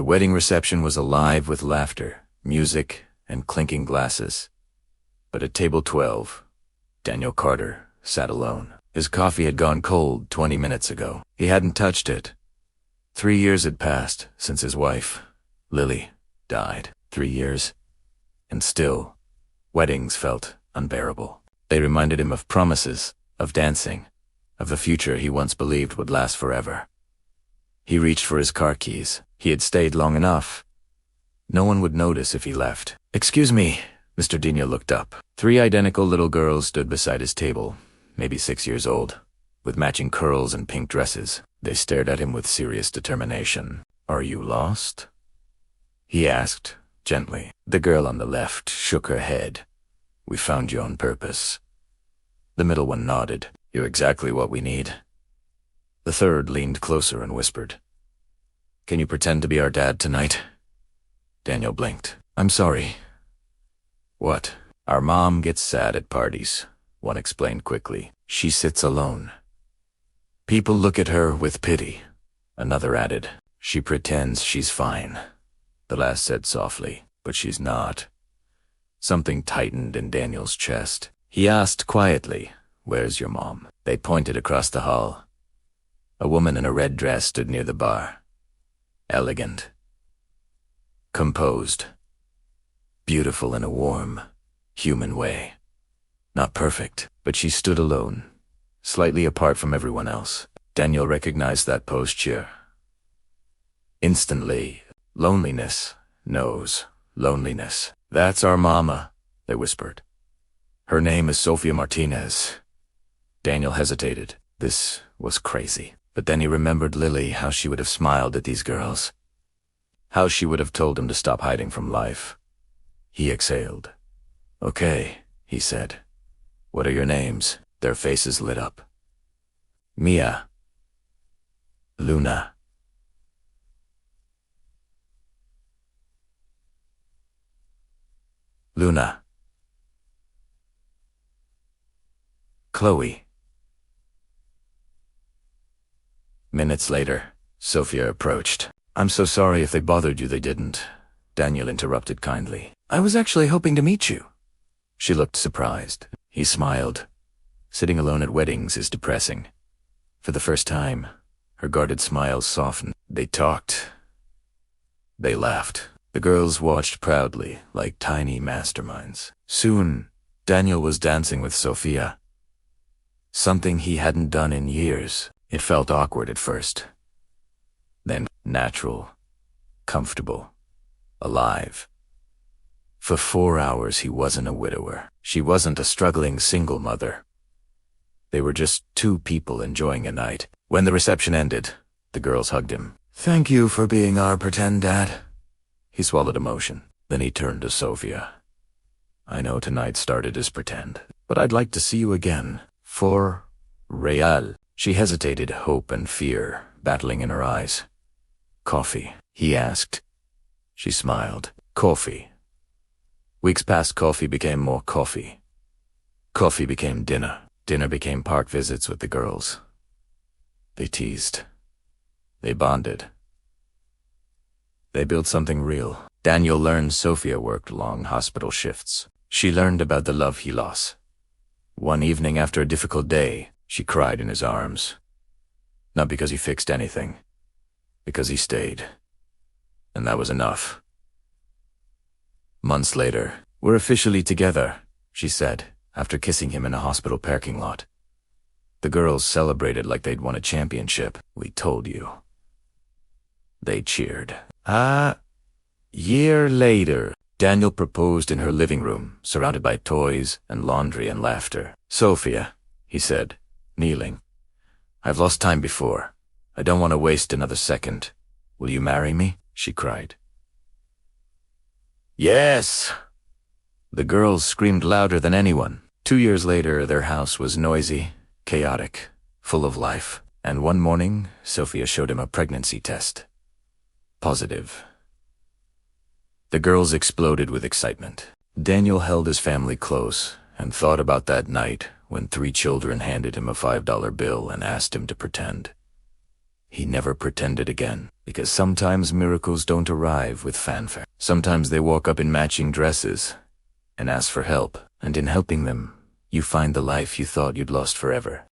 The wedding reception was alive with laughter, music, and clinking glasses. But at table 12, Daniel Carter sat alone. His coffee had gone cold 20 minutes ago. He hadn't touched it. 3 years had passed since his wife, Lily, died. 3 years. And still, weddings felt unbearable. They reminded him of promises, of dancing, of the future he once believed would last forever. He reached for his car keys. He had stayed long enough. No one would notice if he left. "Excuse me." Mr. Dino looked up. 3 identical little girls stood beside his table, maybe 6 years old, with matching curls and pink dresses. They stared at him with serious determination. "Are you lost?" he asked, gently. The girl on the left shook her head. "We found you on purpose." The middle one nodded. "You're exactly what we need." The third leaned closer and whispered, "Can you pretend to be our dad tonight?" Daniel blinked. "I'm sorry." "What?" "Our mom gets sad at parties," one explained quickly. "She sits alone. People look at her with pity," another added. "She pretends she's fine," the last said softly, "but she's not." Something tightened in Daniel's chest. He asked quietly, "Where's your mom?" They pointed across the hall. A woman in a red dress stood near the bar. Elegant. Composed. Beautiful in a warm, human way. Not perfect, but she stood alone, slightly apart from everyone else. Daniel recognized that posture. Instantly, loneliness knows loneliness. "That's our mama," they whispered. "Her name is Sofia Martinez." Daniel hesitated. This was crazy. But then he remembered Lily, how she would have smiled at these girls. How she would have told him to stop hiding from life. He exhaled. "Okay," he said. "What are your names?" Their faces lit up. "Mia." "Luna." "Luna." "Chloe." Minutes later, Sophia approached. "I'm so sorry if they bothered you. They didn't," Daniel interrupted kindly. "I was actually hoping to meet you." She looked surprised. He smiled. Sitting alone at weddings is depressing. For the first time, her guarded smile softened. They talked. They laughed. The girls watched proudly, like tiny masterminds. Soon, Daniel was dancing with Sophia. Something he hadn't done in years. It felt awkward at first. Then natural, comfortable, alive. For 4 hours he wasn't a widower. She wasn't a struggling single mother. They were just 2 people enjoying a night. When the reception ended, the girls hugged him. "Thank you for being our pretend dad." He swallowed emotion. Then he turned to Sophia. "I know tonight started as pretend, but I'd like to see you again. For real." She hesitated, hope and fear battling in her eyes. "Coffee?" he asked. She smiled. "Coffee." Weeks past, coffee became more coffee. Coffee became dinner. Dinner became park visits with the girls. They teased. They bonded. They built something real. Daniel learned Sophia worked long hospital shifts. She learned about the love he lost. One evening after a difficult day, she cried in his arms. Not because he fixed anything, because he stayed. And that was enough. Months later, "We're officially together," she said, after kissing him in a hospital parking lot. The girls celebrated like they'd won a championship. "We told you." They cheered. A year later, Daniel proposed in her living room, surrounded by toys and laundry and laughter. "Sophia," he said, kneeling, "I've lost time before. I don't want to waste another second. Will you marry me?" she cried. "Yes!" The girls screamed louder than anyone. 2 years later, their house was noisy, chaotic, full of life. And one morning, Sophia showed him a pregnancy test. Positive. The girls exploded with excitement. Daniel held his family close and thought about that night when 3 children handed him a $5 bill and asked him to pretend. He never pretended again. Because sometimes miracles don't arrive with fanfare. Sometimes they walk up in matching dresses and ask for help. And in helping them, you find the life you thought you'd lost forever.